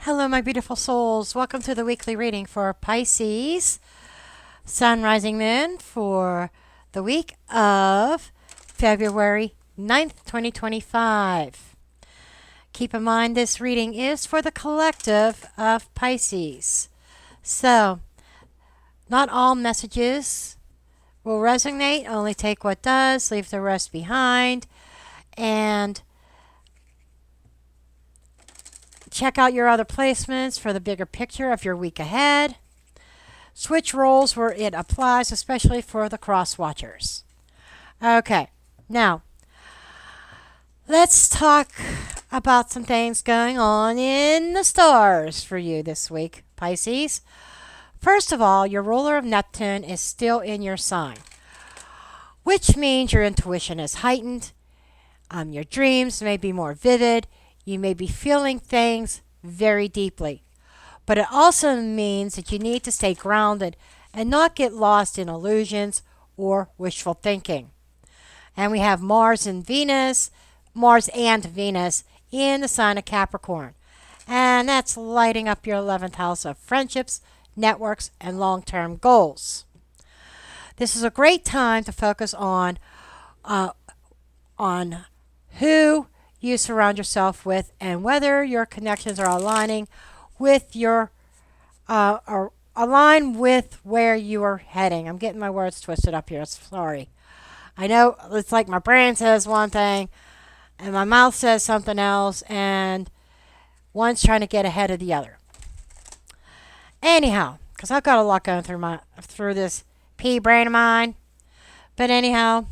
Hello, my beautiful souls. Welcome to the weekly reading for Pisces, Sun, Rising, Moon for the week of February 9th, 2025. Keep in mind this reading is for the collective of Pisces. So, not all messages will resonate. Only take what does, leave the rest behind, and check out your other placements for the bigger picture of your week ahead. Switch roles where it applies, especially for the cross watchers. Okay, now let's talk about some things going on in the stars for you this week, Pisces. First of all, your ruler of Neptune is still in your sign, which means your intuition is heightened. Your dreams may be more vivid. You may be feeling things very deeply. But it also means that you need to stay grounded and not get lost in illusions or wishful thinking. And we have Mars and Venus in the sign of Capricorn. And that's lighting up your 11th house of friendships, networks, and long-term goals. This is a great time to focus on who you surround yourself with and whether your connections are aligning with or align with where you are heading. I'm getting my words twisted up here. Sorry. I know it's like my brain says one thing and my mouth says something else, and one's trying to get ahead of the other. Anyhow, because I've got a lot going through this pea brain of mine. But anyhow,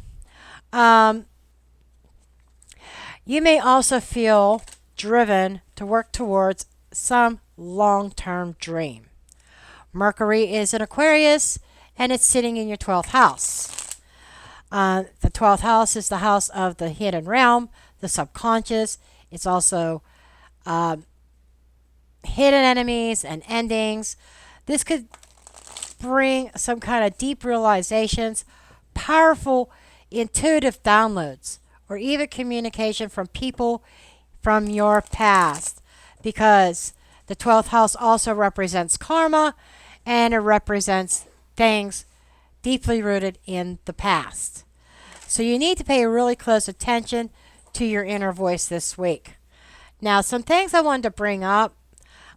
you may also feel driven to work towards some long-term dream. Mercury is in Aquarius, and it's sitting in your 12th house. The 12th house is the house of the hidden realm, the subconscious. It's also hidden enemies and endings. This could bring some kind of deep realizations, powerful intuitive downloads, or even communication from people from your past, because the 12th house also represents karma, and it represents things deeply rooted in the past. So you need to pay really close attention to your inner voice this week. Now, some things I wanted to bring up.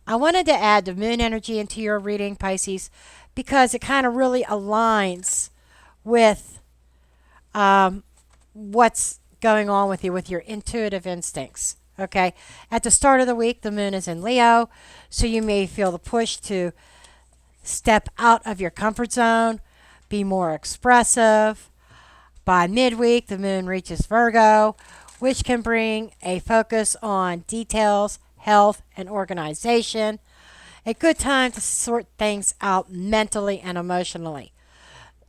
I wanted to add the moon energy into your reading, Pisces, because it kind of really aligns with what's going on with you, with your intuitive instincts. Okay, at the start of the week, the moon is in Leo, so you may feel the push to step out of your comfort zone, be more expressive. By midweek, the moon reaches Virgo, which can bring a focus on details, health, and organization. A good time to sort things out mentally and emotionally.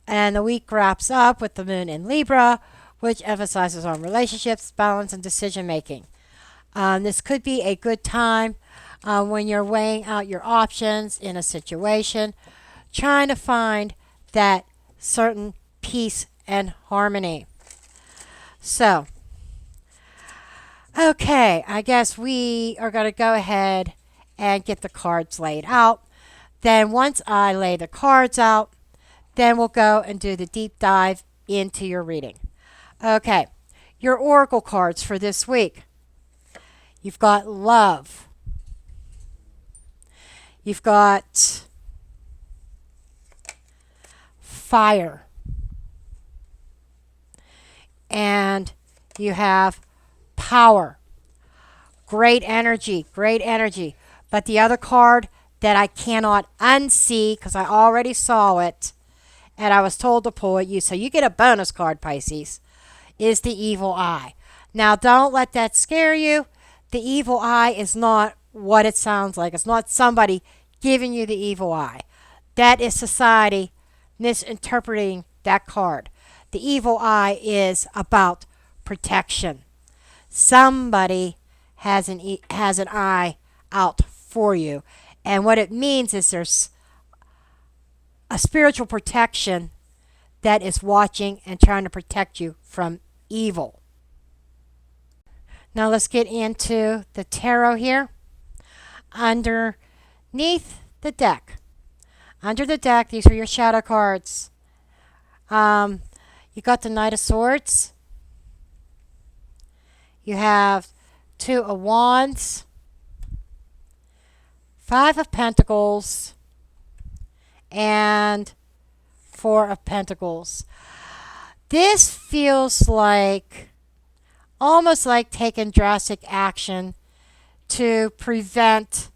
And the week wraps up with the moon in Libra, which emphasizes on relationships, balance, and decision making. This could be a good time when you're weighing out your options in a situation, trying to find that certain peace and harmony. So, okay, I guess we are going to go ahead and get the cards laid out. Then once I lay the cards out, then we'll go and do the deep dive into your reading. Okay, your oracle cards for this week. You've got love. You've got fire. And you have power. Great energy, great energy. But the other card that I cannot unsee, because I already saw it, and I was told to pull it, so you get a bonus card, Pisces, is the evil eye. Now, don't let that scare you. The evil eye is not what it sounds like. It's not somebody giving you the evil eye. That is society misinterpreting that card. The evil eye is about protection. Somebody has an eye out for you. And what it means is there's a spiritual protection that is watching and trying to protect you from evil. Now let's get into the tarot here. underneath the deck. Under the deck, these are your shadow cards. You got the Knight of Swords. You have Two of Wands, Five of Pentacles, and Four of Pentacles. This feels like almost like taking drastic action to prevent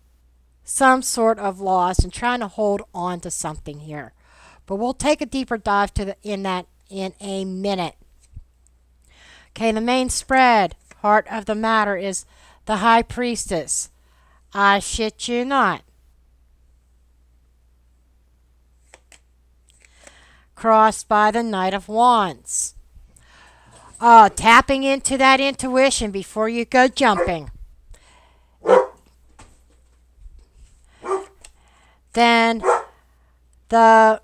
some sort of loss and trying to hold on to something here. But we'll take a deeper dive in a minute. Okay, the main spread, heart of the matter, is the High Priestess. I shit you not. Crossed by the Knight of Wands. Tapping into that intuition before you go jumping. Then the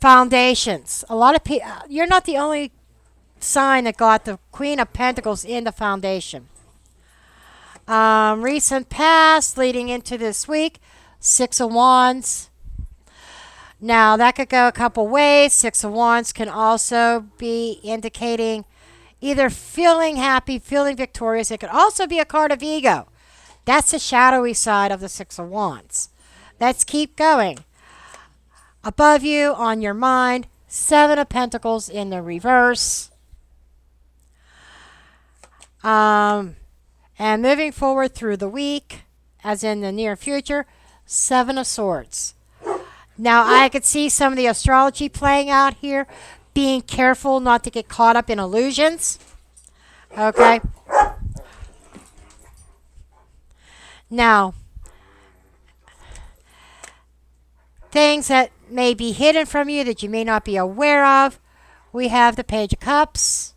foundations. A lot of people, you're not the only sign that got the Queen of Pentacles in the foundation. Recent past leading into this week, Six of Wands. Now that could go a couple ways. Six of Wands can also be indicating either feeling happy, feeling victorious. It could also be a card of ego. That's the shadowy side of the Six of Wands. Let's keep going. Above you, on your mind, Seven of Pentacles in the reverse. And moving forward through the week, as in the near future, Seven of Swords. Now, I could see some of the astrology playing out here, being careful not to get caught up in illusions. Okay? Now, things that may be hidden from you that you may not be aware of. We have the Page of Cups.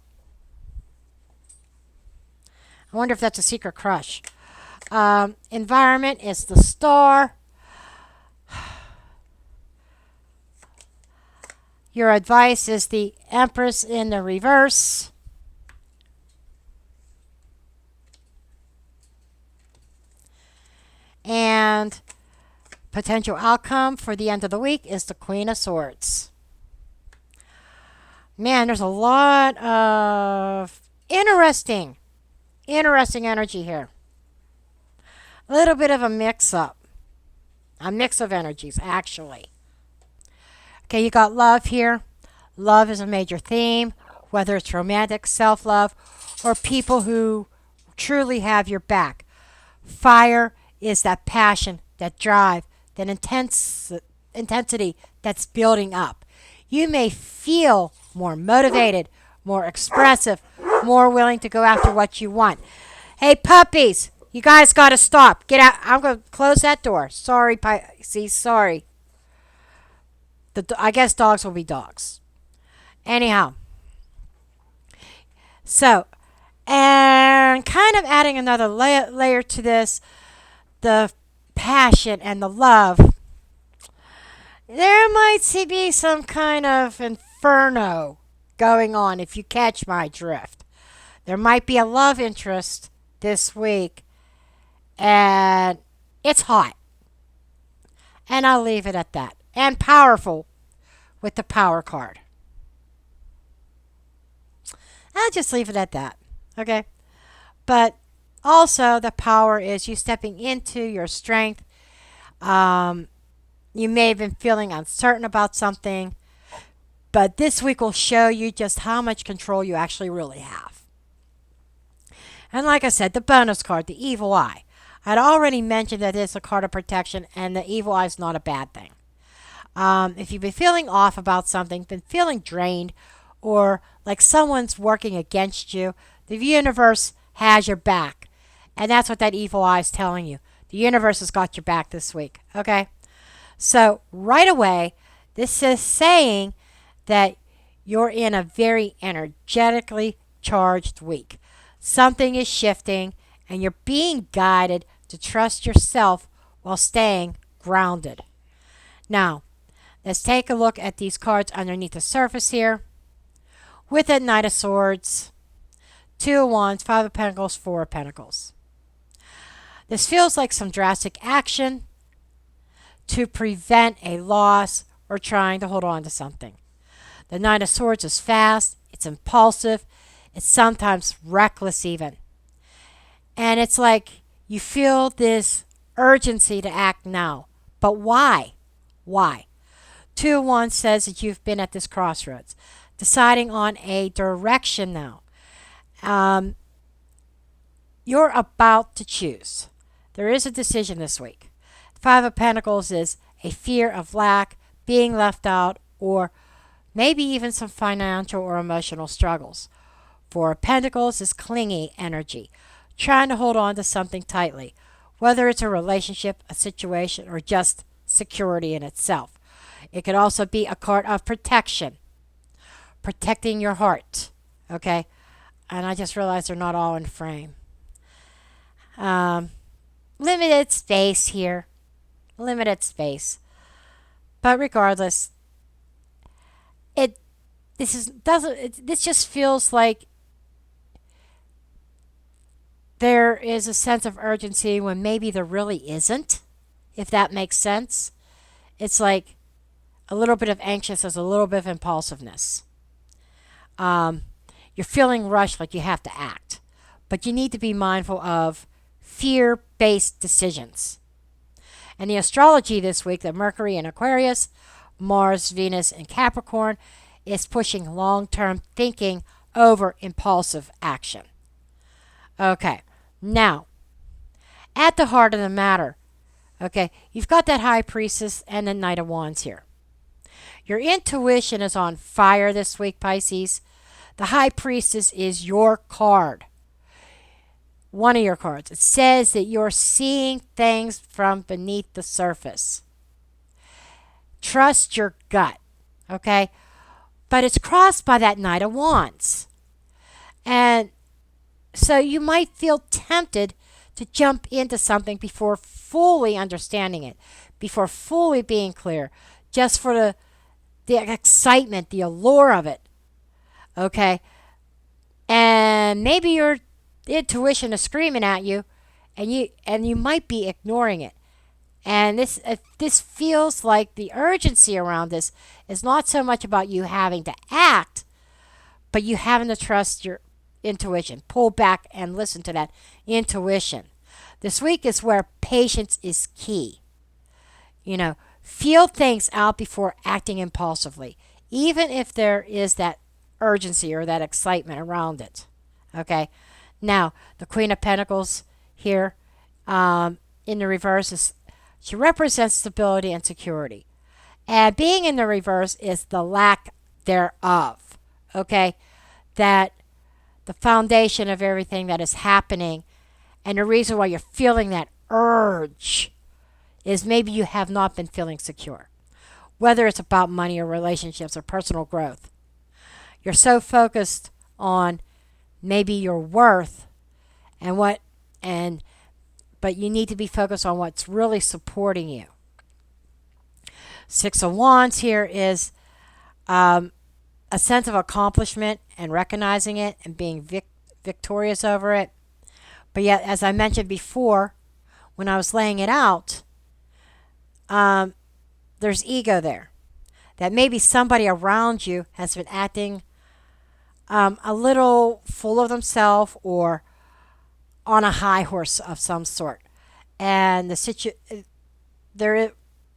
I wonder if that's a secret crush. Environment is the Star. Your advice is the Empress in the reverse. And potential outcome for the end of the week is the Queen of Swords. Man, there's a lot of interesting energy here. A little bit of a mix-up. A mix of energies, actually. Okay, you got love here. Love is a major theme, whether it's romantic, self-love, or people who truly have your back. Fire is that passion, that drive, that intensity that's building up. You may feel more motivated, more expressive, more willing to go after what you want. Hey, puppies, you guys got to stop. Get out. I'm going to close that door. Sorry, Pisces, sorry. I guess dogs will be dogs. Anyhow. So, and kind of adding another layer to this, the passion and the love. There might be some kind of inferno going on, if you catch my drift. There might be a love interest this week, and it's hot. And I'll leave it at that. And powerful with the Power card. I'll just leave it at that. Okay? But also, the Power is you stepping into your strength. You may have been feeling uncertain about something, but this week will show you just how much control you actually really have. And like I said, the bonus card, the Evil Eye. I'd already mentioned that it's a card of protection, and the Evil Eye is not a bad thing. If you've been feeling off about something, been feeling drained, or like someone's working against you, the universe has your back. And that's what that Evil Eye is telling you. The universe has got your back this week. Okay? So right away, this is saying that you're in a very energetically charged week. Something is shifting, and you're being guided to trust yourself while staying grounded. Now, let's take a look at these cards underneath the surface here. With a Knight of Swords, Two of Wands, Five of Pentacles, Four of Pentacles. This feels like some drastic action to prevent a loss or trying to hold on to something. The Knight of Swords is fast, it's impulsive, it's sometimes reckless even. And it's like you feel this urgency to act now. But why? Why? 2 of Wands says that you've been at this crossroads, deciding on a direction now. You're about to choose. There is a decision this week. 5 of Pentacles is a fear of lack, being left out, or maybe even some financial or emotional struggles. 4 of Pentacles is clingy energy, trying to hold on to something tightly, whether it's a relationship, a situation, or just security in itself. It could also be a card of protection, protecting your heart, okay? And I just realized they're not all in frame. Limited space here. Limited space. But regardless, this just feels like there is a sense of urgency when maybe there really isn't, if that makes sense. It's like a little bit of anxiousness, a little bit of impulsiveness. You're feeling rushed, like you have to act. But you need to be mindful of fear-based decisions. And the astrology this week, the Mercury in Aquarius, Mars, Venus in Capricorn, is pushing long-term thinking over impulsive action. Okay, now, at the heart of the matter, okay, you've got that High Priestess and the Knight of Wands here. Your intuition is on fire this week, Pisces. The High Priestess is your card. One of your cards. It says that you're seeing things from beneath the surface. Trust your gut, okay? But it's crossed by that Knight of Wands. And so you might feel tempted to jump into something before fully understanding it, before fully being clear, just for the excitement, the allure of it, okay? And maybe your intuition is screaming at you, and you might be ignoring it. And this feels like the urgency around this is not so much about you having to act, but you having to trust your intuition. Pull back and listen to that intuition. This week is where patience is key. Feel things out before acting impulsively, even if there is that urgency or that excitement around it. Okay? Now, the Queen of Pentacles here in the reverse she represents stability and security. And being in the reverse is the lack thereof. Okay? That the foundation of everything that is happening, and the reason why you're feeling that urge is maybe you have not been feeling secure. Whether it's about money or relationships or personal growth. You're so focused on maybe your worth but you need to be focused on what's really supporting you. 6 of Wands here is a sense of accomplishment and recognizing it and being victorious over it. But yet, as I mentioned before, when I was laying it out, there's ego there. That maybe somebody around you has been acting a little full of themselves or on a high horse of some sort, and there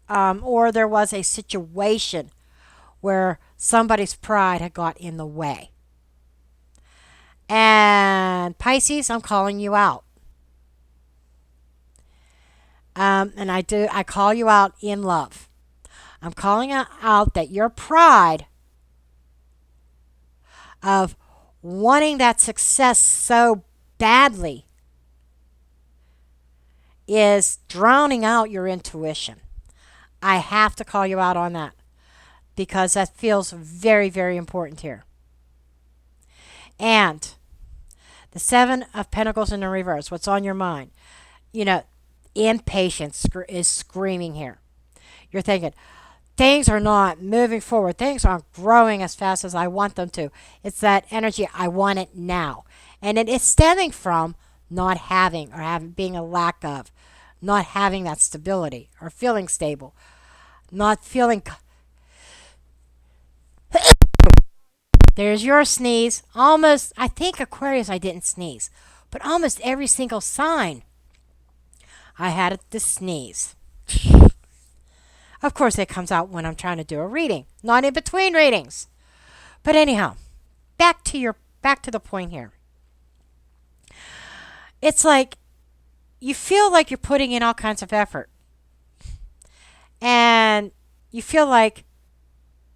was a situation where somebody's pride had got in the way. And Pisces, I'm calling you out. And I call you out in love. I'm calling out that your pride of wanting that success so badly is drowning out your intuition. I have to call you out on that because that feels very, very important here. And the 7 of Pentacles in the reverse, what's on your mind? Impatience is screaming here. You're thinking, things are not moving forward. Things aren't growing as fast as I want them to. It's that energy, I want it now. And it is stemming from not having or having being a lack of, not having that stability or feeling stable, not feeling. There's your sneeze. Almost, I think Aquarius, I didn't sneeze, but almost every single sign I had to sneeze. Of course, it comes out when I'm trying to do a reading, not in between readings. But anyhow, back to the point here. It's like you feel like you're putting in all kinds of effort, and you feel like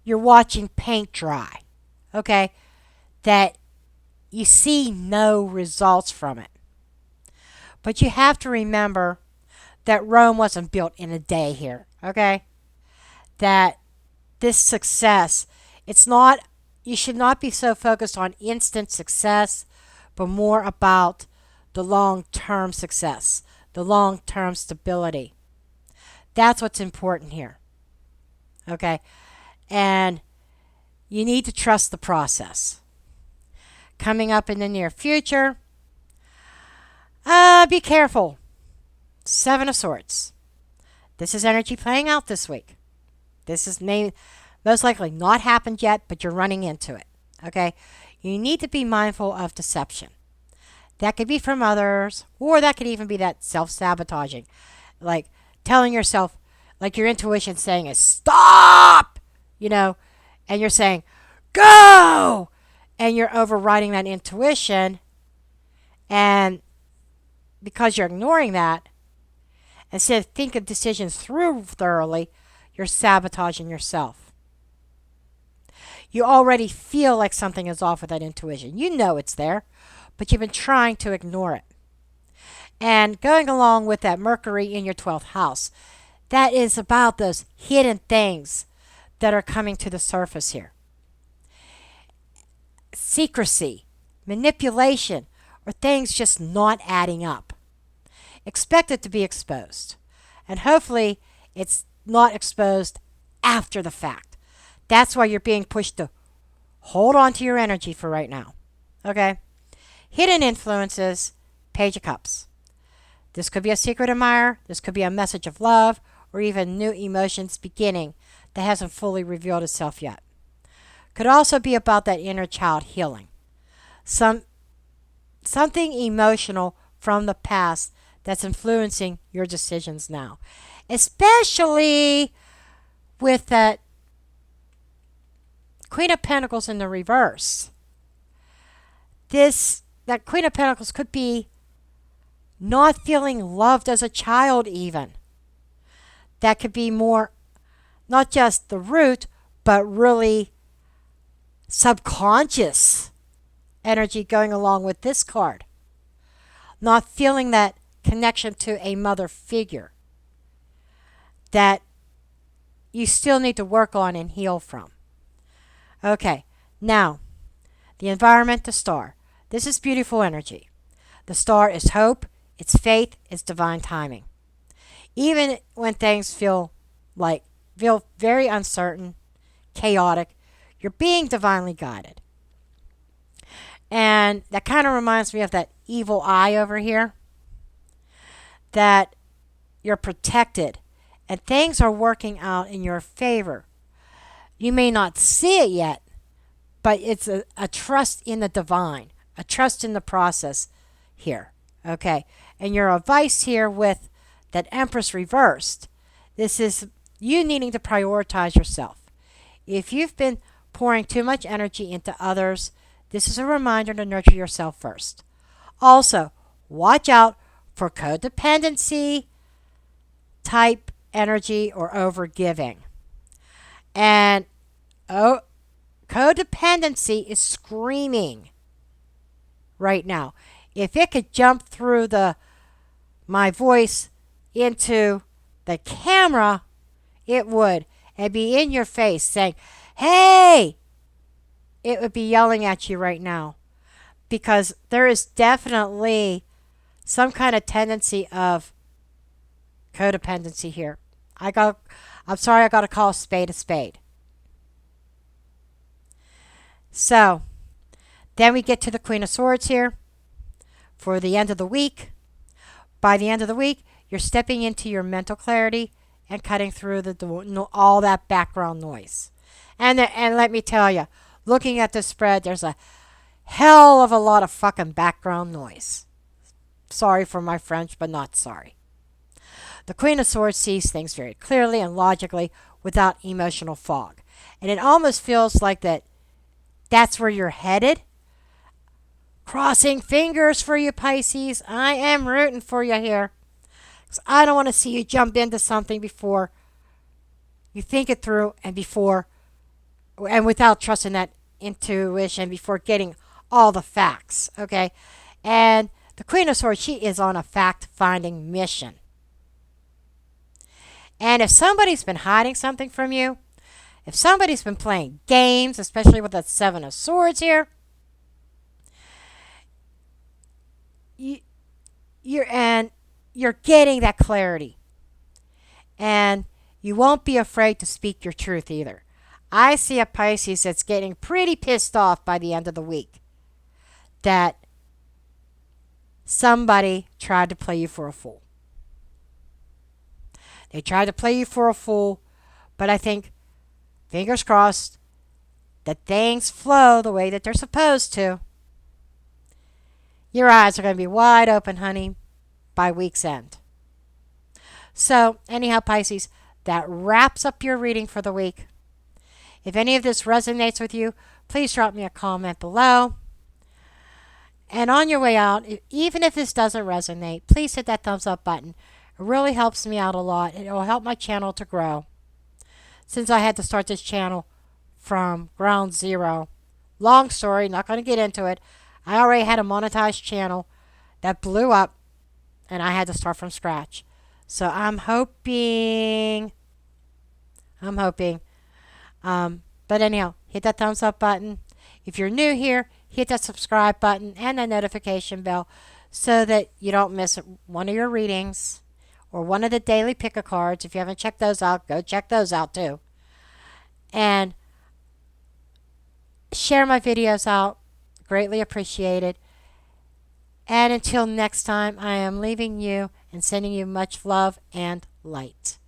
you're watching paint dry. Okay, that you see no results from it. But you have to remember that Rome wasn't built in a day here. Okay, that this success, it's not, you should not be so focused on instant success, but more about the long-term success, the long-term stability. That's what's important here. Okay? And you need to trust the process. Coming up in the near future, be careful. Seven of Swords. This is energy playing out this week. This is most likely not happened yet, but you're running into it. Okay? You need to be mindful of deception. That could be from others, or that could even be that self-sabotaging. Like telling yourself, like your intuition saying is stop, and you're saying go, and you're overriding that intuition, and because you're ignoring that, instead of thinking decisions through thoroughly, you're sabotaging yourself. You already feel like something is off with that intuition. You know it's there, but you've been trying to ignore it. And going along with that Mercury in your 12th house, that is about those hidden things that are coming to the surface here. Secrecy, manipulation, or things just not adding up. Expect it to be exposed. And hopefully it's not exposed after the fact. That's why you're being pushed to hold on to your energy for right now. Okay? Hidden influences, Page of Cups. This could be a secret admirer, this could be a message of love, or even new emotions beginning that hasn't fully revealed itself yet. Could also be about that inner child healing. Something emotional from the past that's influencing your decisions now. Especially with that Queen of Pentacles in the reverse. That Queen of Pentacles could be not feeling loved as a child even. That could be more, not just the root, but really subconscious energy going along with this card. Not feeling that connection to a mother figure that you still need to work on and heal from. Okay, now, the environment, the star. This is beautiful energy. The star is hope, it's faith, it's divine timing. Even when things feel very uncertain, chaotic, you're being divinely guided. And that kind of reminds me of that evil eye over here. That you're protected and things are working out in your favor. You may not see it yet, but it's a trust in the divine, a trust in the process here. Okay. And your advice here with that Empress reversed, this is you needing to prioritize yourself. If you've been pouring too much energy into others, this is a reminder to nurture yourself first. Also, watch out for codependency type energy or overgiving. And codependency is screaming right now. If it could jump through my voice into the camera, it would, and be in your face saying, hey, it would be yelling at you right now. Because there is definitely some kind of tendency of codependency here. I'm sorry, I got to call a spade a spade. So, then we get to the Queen of Swords here. for the end of the week. By the end of the week, you're stepping into your mental clarity and cutting through all that background noise. And let me tell you, looking at the spread, there's a hell of a lot of fucking background noise. Sorry for my French, but not sorry. The Queen of Swords sees things very clearly and logically without emotional fog. And it almost feels like that's where you're headed. Crossing fingers for you, Pisces. I am rooting for you here. 'Cause I don't want to see you jump into something before you think it through and without trusting that intuition, before getting all the facts, okay? And the Queen of Swords, she is on a fact-finding mission. And if somebody's been hiding something from you, if somebody's been playing games, especially with the Seven of Swords here, you're getting that clarity. And you won't be afraid to speak your truth either. I see a Pisces that's getting pretty pissed off by the end of the week that somebody tried to play you for a fool. They tried to play you for a fool, but I think, fingers crossed, that things flow the way that they're supposed to. Your eyes are going to be wide open, honey, by week's end. So, anyhow, Pisces, that wraps up your reading for the week. If any of this resonates with you, please drop me a comment below. And on your way out, even if this doesn't resonate, please hit that thumbs up button. It really helps me out a lot. It will help my channel to grow. Since I had to start this channel from ground zero. Long story, not going to get into it. I already had a monetized channel that blew up, and I had to start from scratch. So I'm hoping. But anyhow, hit that thumbs up button. If you're new here, hit that subscribe button and the notification bell so that you don't miss one of your readings or one of the daily pick-a-cards. If you haven't checked those out, go check those out too. And share my videos out. Greatly appreciated. And until next time, I am leaving you and sending you much love and light.